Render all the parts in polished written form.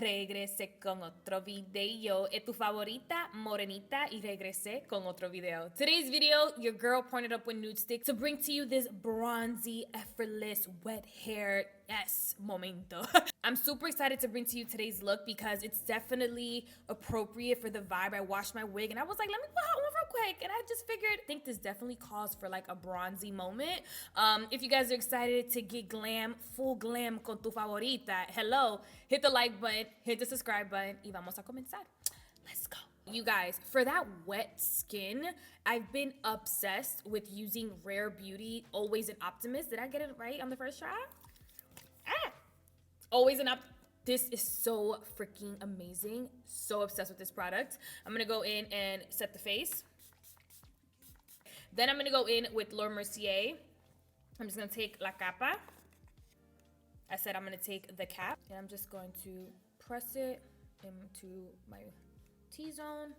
regresé con otro video. Es tu favorita, morenita, y regresé con otro video. Today's video, your girl partnered up with Nude Stick to bring to you this bronzy, effortless, wet hair, yes, momento. I'm super excited to bring to you today's look because it's definitely appropriate for the vibe. I washed my wig and I was like, let me put hot one real quick. And I just figured, I think this definitely calls for like a bronzy moment. If you guys are excited to get glam, full glam con tu favorita, hello, hit the like button, hit the subscribe button, y vamos a comenzar. Let's go. You guys, for that wet skin, I've been obsessed with using Rare Beauty Always an Optimist. Did I get it right on the first try? Always an Optimist. This is so freaking amazing. So obsessed with this product. I'm gonna go in and set the face. Then I'm gonna go in with Laura Mercier. I'm just gonna take La Capa. I said I'm gonna take the cap, and I'm just going to press it into my T-zone.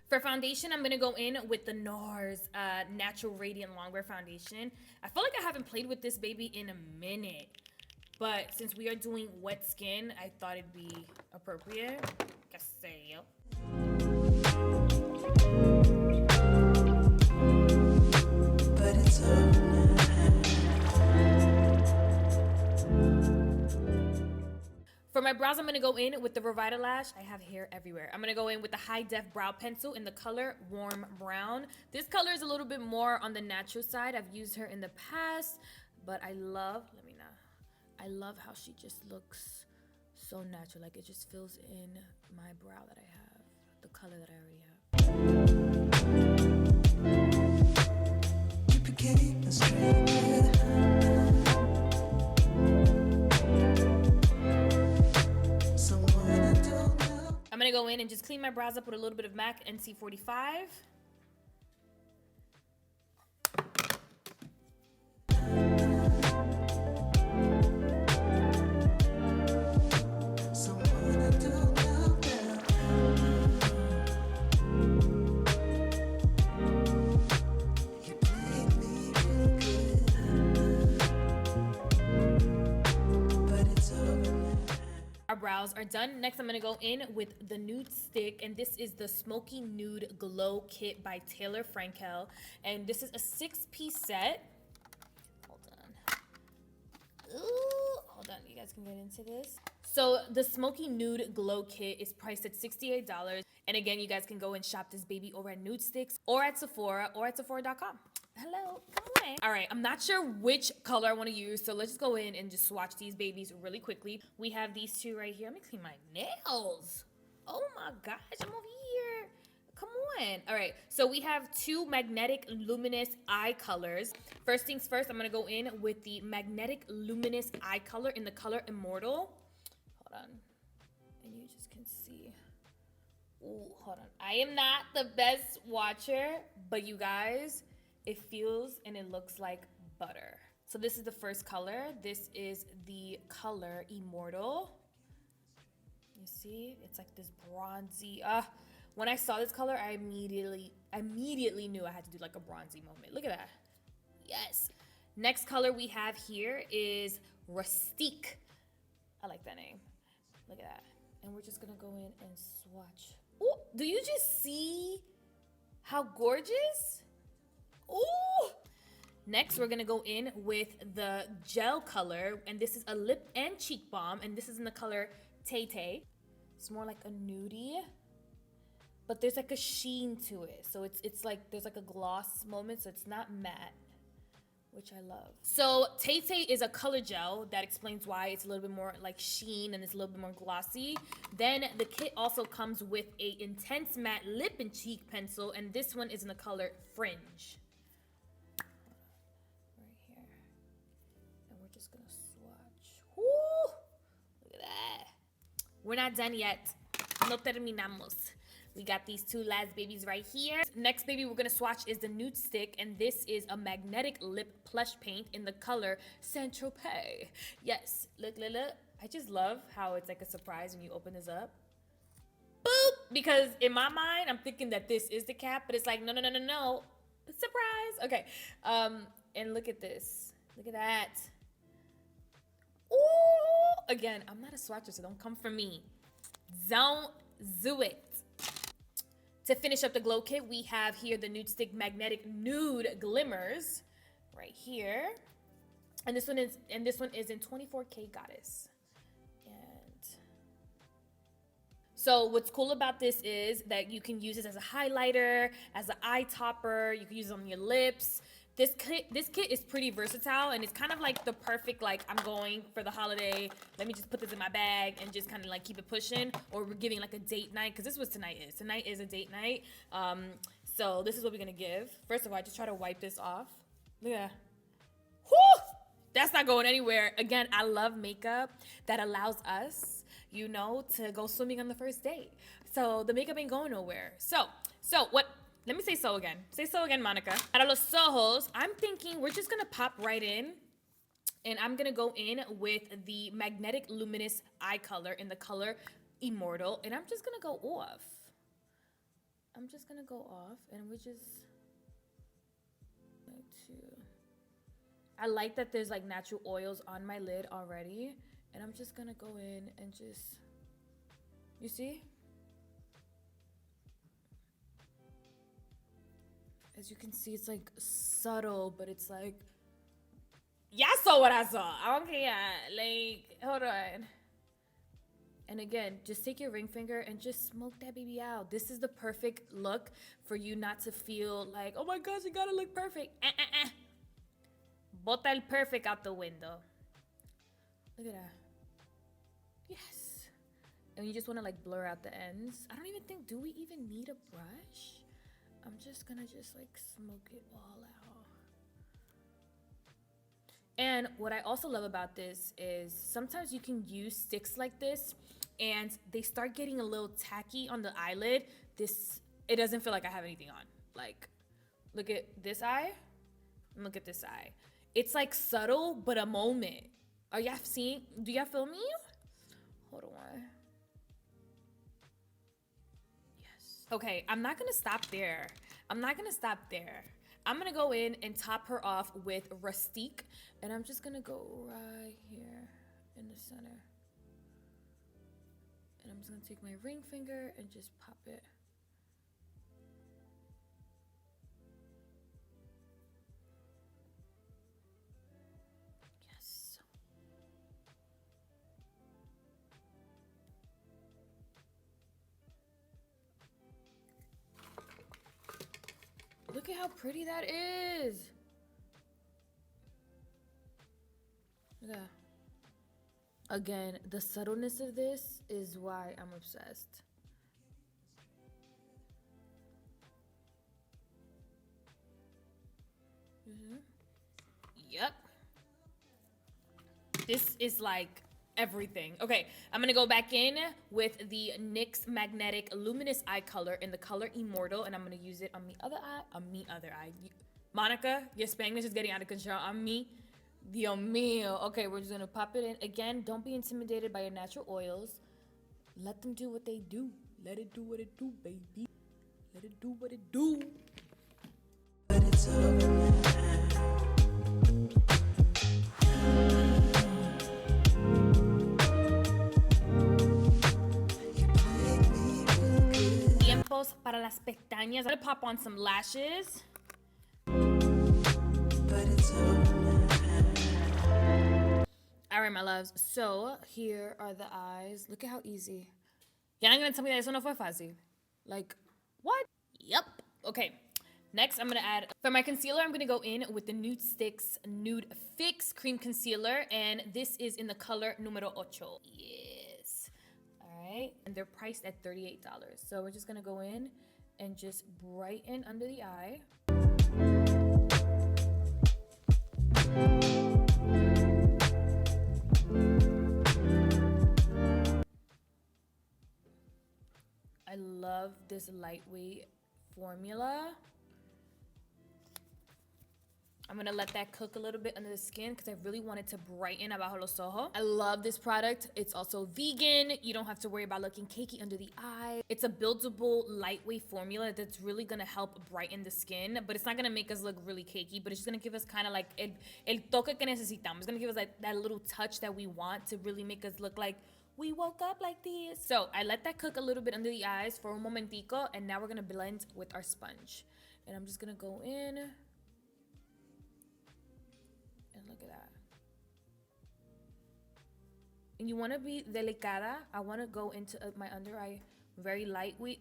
For foundation, I'm gonna go in with the Nars Natural Radiant Longwear Foundation. I feel like I haven't played with this baby in a minute, but since we are doing wet skin, I thought it'd be appropriate. Que sé yo. But it's For my brows, I'm gonna go in with the Revitalash. I have hair everywhere. I'm gonna go in with the High Def Brow Pencil in the color Warm Brown. This color is a little bit more on the natural side. I've used her in the past, but I love how she just looks so natural. Like it just fills in my brow that I have, the color that I already have. You became a stranger. I'm gonna go in and just clean my brows up with a little bit of MAC NC45. Our brows are done. Next, I'm gonna go in with the Nude Stick, and this is the Smoky Nude Glow Kit by Taylor Frankel, and this is a 6-piece set. Hold on, you guys can get into this. So the Smoky Nude Glow Kit is priced at $68, and again, you guys can go and shop this baby over at Nudestix or at Sephora or at Sephora.com. Hello, come on. All right, I'm not sure which color I want to use, so let's just go in and just swatch these babies really quickly. We have these two right here. Let me clean my nails. Oh my gosh, I'm over here. Come on. All right, so we have two magnetic luminous eye colors. First things first, I'm gonna go in with the magnetic luminous eye color in the color Immortal. Hold on, and you just can see. Ooh, hold on. I am not the best watcher, but you guys, it feels and it looks like butter. So this is the first color. This is the color Immortal. You see, it's like this bronzy. When I saw this color, I immediately knew I had to do like a bronzy moment. Look at that. Yes. Next color we have here is Rustique. I like that name. Look at that. And we're just gonna go in and swatch. Ooh, do you just see how gorgeous? Ooh! Next, we're gonna go in with the gel color, and this is a lip and cheek balm, and this is in the color Tay Tay. It's more like a nudie, but there's like a sheen to it. So it's like there's like a gloss moment, so it's not matte, which I love. So Tay Tay is a color gel. That explains why it's a little bit more like sheen and it's a little bit more glossy. Then the kit also comes with a intense matte lip and cheek pencil, and this one is in the color Fringe. We're not done yet. No terminamos. We got these two last babies right here. Next baby we're gonna swatch is the Nude Stick, and this is a magnetic lip plush paint in the color St.Stropez. Yes, look. I just love how it's like a surprise when you open this up. Boop! Because in my mind, I'm thinking that this is the cap, but it's like, no. Surprise! Okay, and look at this. Look at that. Again, I'm not a swatcher, so don't come for me. Don't do it. To finish up the glow kit, we have here the Nude Stick Magnetic Nude Glimmers right here. And this one is in 24K Goddess. And so what's cool about this is that you can use this as a highlighter, as an eye topper, you can use it on your lips. This kit is pretty versatile, and it's kind of like the perfect, like, I'm going for the holiday, let me just put this in my bag and just kind of like keep it pushing, or we're giving like a date night, because this is what tonight is. Tonight is a date night. So this is what we're gonna give. First of all, I just try to wipe this off. Look at that. Whew! That's not going anywhere. Again, I love makeup that allows us, you know, to go swimming on the first date. So the makeup ain't going nowhere. So what? Let me say so again. Say so again, Monica. Para los ojos, I'm thinking we're just gonna pop right in, and I'm gonna go in with the Magnetic Luminous Eye Color in the color Immortal, and I'm just gonna go off. I'm just gonna go off, and we're just like I like that there's like natural oils on my lid already, and I'm just gonna go in and just, you see? As you can see, it's like subtle, but it's like, y'all saw what I saw. I don't care. Like, hold on. And again, just take your ring finger and just smoke that baby out. This is the perfect look for you not to feel like, oh my gosh, you gotta look perfect. Bota el perfect out the window. Look at that. Yes. And you just want to like blur out the ends. I don't even think, do we even need a brush? I'm just gonna just like smoke it all out. And what I also love about this is sometimes you can use sticks like this and they start getting a little tacky on the eyelid. It doesn't feel like I have anything on. Like, look at this eye and look at this eye. It's like subtle, but a moment. Are y'all seeing? Do y'all feel me? Hold on. Yes. Okay, I'm not gonna stop there. I'm gonna go in and top her off with Rustique, and I'm just gonna go right here in the center. And I'm just gonna take my ring finger and just pop it. Yes. Look at how pretty that is. Look at that. Again, the subtleness of this is why I'm obsessed. Yep. This is like everything. Okay, I'm gonna go back in with the NYX Magnetic Luminous Eye Color in the color Immortal, and I'm gonna use it on the other eye, Monica, your Spanish is getting out of control on me. Dios mío. Okay, we're just gonna pop it in. Again, don't be intimidated by your natural oils. Let them do what they do. Let it do what it do, baby. Let it do what it do. But it's over now. Tiempos para las pestañas. I'm gonna pop on some lashes. But it's over now. All right, my loves. So here are the eyes. Look at how easy. Y'all ain't gonna tell me that eso no fue fácil. Like, what? Yep. Okay. Next, I'm gonna add, for my concealer, I'm gonna go in with the Nudestix NudeFix Cream Concealer, and this is in the color numero 8. Yes. All right. And they're priced at $38. So we're just gonna go in and just brighten under the eye. I love this lightweight formula. I'm gonna let that cook a little bit under the skin because I really want it to brighten abajo los ojos. I love this product. It's also vegan. You don't have to worry about looking cakey under the eye. It's a buildable, lightweight formula that's really gonna help brighten the skin, but it's not gonna make us look really cakey, but it's just gonna give us kind of like el toque que necesitamos. It's gonna give us like that little touch that we want to really make us look like we woke up like this. So I let that cook a little bit under the eyes for un momentico, and now we're gonna blend with our sponge. And I'm just gonna go in, and look at that. And you wanna be delicada. I wanna go into my under eye very lightly,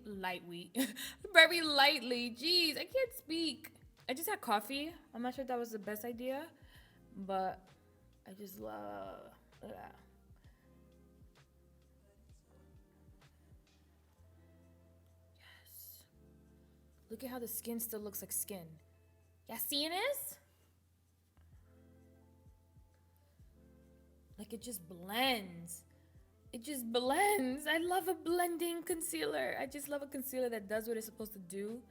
very lightly. Jeez, I can't speak. I just had coffee. I'm not sure if that was the best idea, but I just love, look at that. Look at how the skin still looks like skin. Y'all seeing this? Like it just blends. It just blends. I love a blending concealer. I just love a concealer that does what it's supposed to do.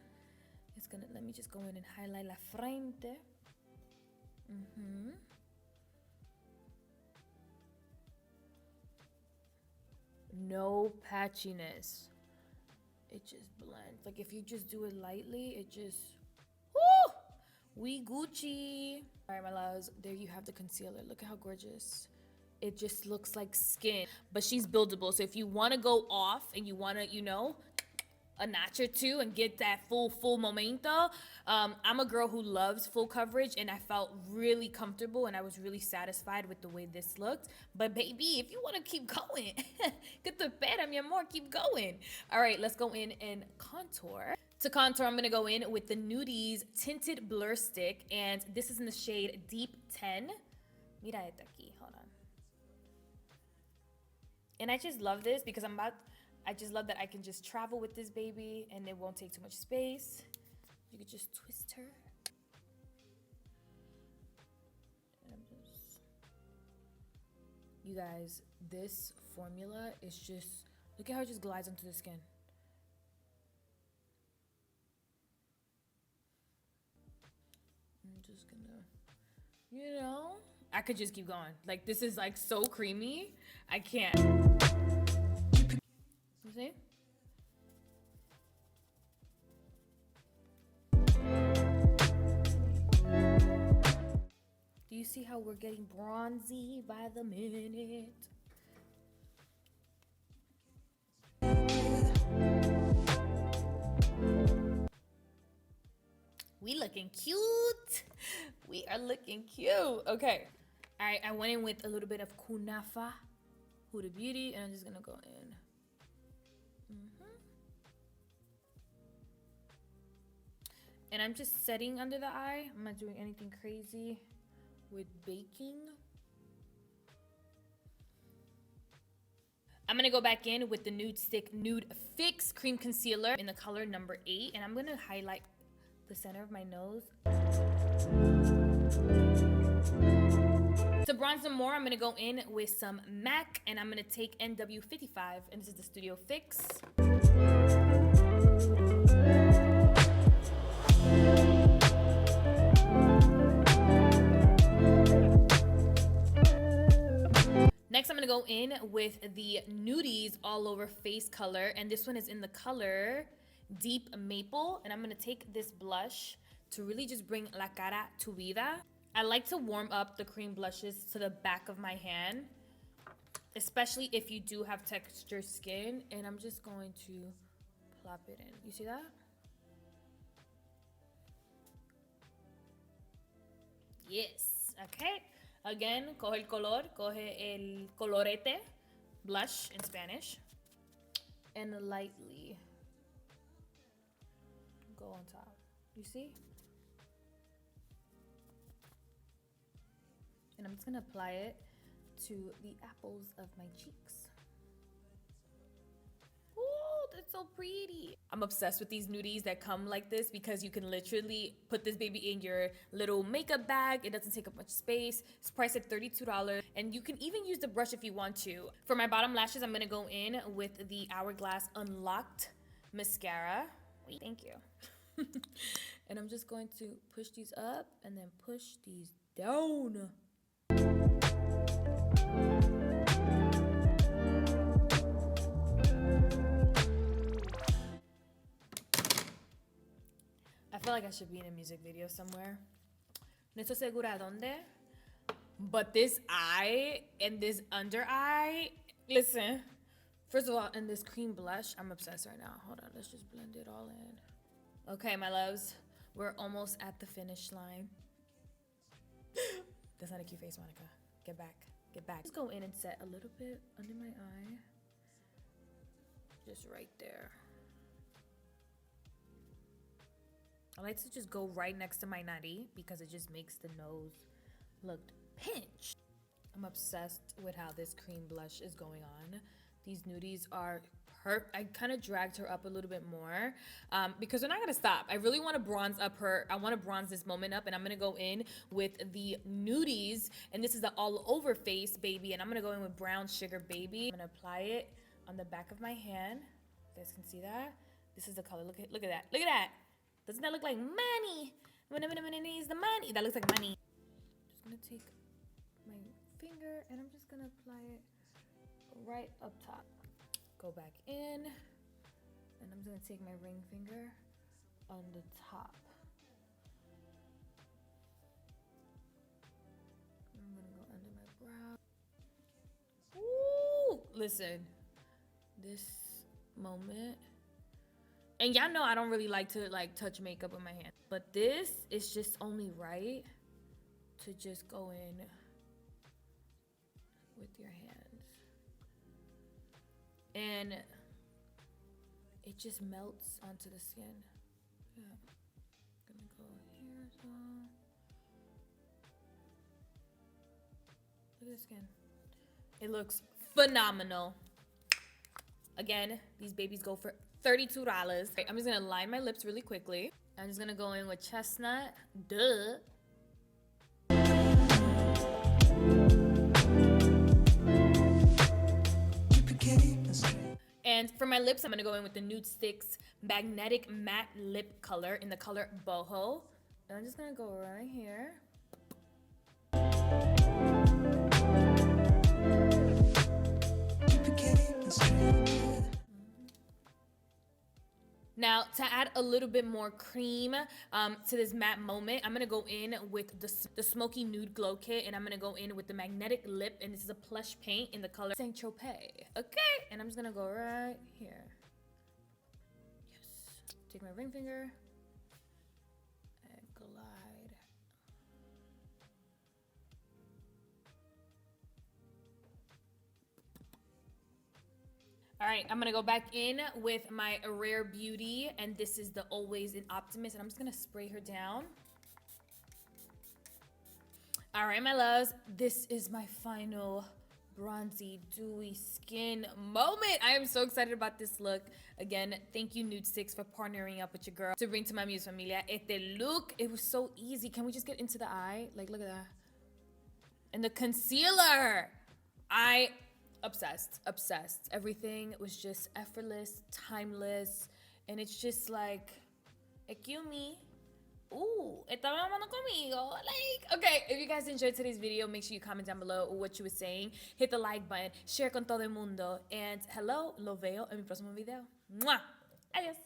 It's gonna, let me just go in and highlight la frente. No patchiness. It just blends. Like if you just do it lightly, it just, woo! We Gucci. All right, my loves, there you have the concealer. Look at how gorgeous. It just looks like skin, but she's buildable. So if you wanna go off and you wanna, you know, a notch or two and get that full momento. I'm a girl who loves full coverage, and I felt really comfortable and I was really satisfied with the way this looked. But baby, if you want to keep going, get the pera, mi amor, keep going. All right, let's go in and contour. To contour, I'm gonna go in with the Nudies Tinted Blur Stick, and this is in the shade Deep 10. Mira esta aquí, hold on. And I just love this because I just love that I can just travel with this baby and it won't take too much space. You could just twist her. And you guys, this formula is just, look at how it just glides onto the skin. I'm just gonna, you know, I could just keep going. Like this is like so creamy. I can't. See? Do you see how we're getting bronzy by the minute? We looking cute. We are looking cute. Okay. All right, I went in with a little bit of Kunafa, Huda Beauty, and I'm just gonna go in. And I'm just setting under the eye. I'm not doing anything crazy with baking. I'm gonna go back in with the Nudestix NudeFix Cream Concealer in the color number 8. And I'm gonna highlight the center of my nose. To bronze some more, I'm gonna go in with some MAC, and I'm gonna take NW55, and this is the Studio Fix. Next, I'm gonna go in with the Nudies All Over Face color, and this one is in the color Deep Maple, and I'm gonna take this blush to really just bring la cara tu vida. I like to warm up the cream blushes to the back of my hand, especially if you do have textured skin, and I'm just going to plop it in. You see that? Yes, okay. Again, coge el color, coge el colorete, blush in Spanish, and lightly go on top. You see? And I'm just gonna apply it to the apples of my cheeks. Ooh, that's so pretty. I'm obsessed with these Nudies that come like this because you can literally put this baby in your little makeup bag. It doesn't take up much space. It's priced at $32, and you can even use the brush if you want to. For my bottom lashes, I'm gonna go in with the Hourglass Unlocked Mascara. Thank you. And I'm just going to push these up and then push these down. I feel like I should be in a music video somewhere. No estoy segura dónde. But this eye and this under eye, listen. First of all, and this cream blush, I'm obsessed right now. Hold on, let's just blend it all in. Okay, my loves, we're almost at the finish line. That's not a cute face, Monica. Get back, get back. Just go in and set a little bit under my eye. Just right there. I like to just go right next to my nutty because it just makes the nose look pinched. I'm obsessed with how this cream blush is going on. These Nudies are perfect. I kind of dragged her up a little bit more because we're not gonna stop. I really want to bronze up her. I want to bronze this moment up, and I'm gonna go in with the Nudies, and this is the all over face baby, and I'm gonna go in with brown sugar baby. I'm gonna apply it on the back of my hand. You guys can see that. This is the color. Look at that. Look at that. Doesn't that look like money? When needs the money. That looks like money. I'm just gonna take my finger and I'm just gonna apply it right up top. Go back in, and I'm gonna take my ring finger on the top. I'm gonna go under my brow. Ooh, listen, this moment. And y'all know I don't really like to touch makeup with my hand, but this is just only right to just go in with your hands. And it just melts onto the skin. Yeah. Gonna go here as well. Look at the skin. It looks phenomenal. Again, these babies go for $32. Right, I'm just gonna line my lips really quickly. I'm just gonna go in with Chestnut. Duh. And for my lips, I'm gonna go in with the Nudestix Magnetic Matte Lip Color in the color Boho. And I'm just gonna go right here. Now, to add a little bit more cream to this matte moment, I'm going to go in with the Smoky Nude Glow Kit, and I'm going to go in with the Magnetic Lip, and this is a plush paint in the color St.Stropez. Okay, and I'm just going to go right here. Yes. Take my ring finger and glide. All right, I'm gonna go back in with my Rare Beauty, and this is the Always in Optimist, and I'm just gonna spray her down. All right, my loves, this is my final bronzy, dewy skin moment. I am so excited about this look. Again, thank you, Nudestix, for partnering up with your girl to bring to my Muse Familia este look. It was so easy. Can we just get into the eye? Like, look at that. And the concealer. Obsessed. Everything was just effortless, timeless, and it's just like, excuse me. Ooh, estaba hablando conmigo. Like, okay, if you guys enjoyed today's video, make sure you comment down below what you were saying. Hit the like button, share con todo el mundo, and hello, lo veo en mi próximo video. Mwah! Adiós.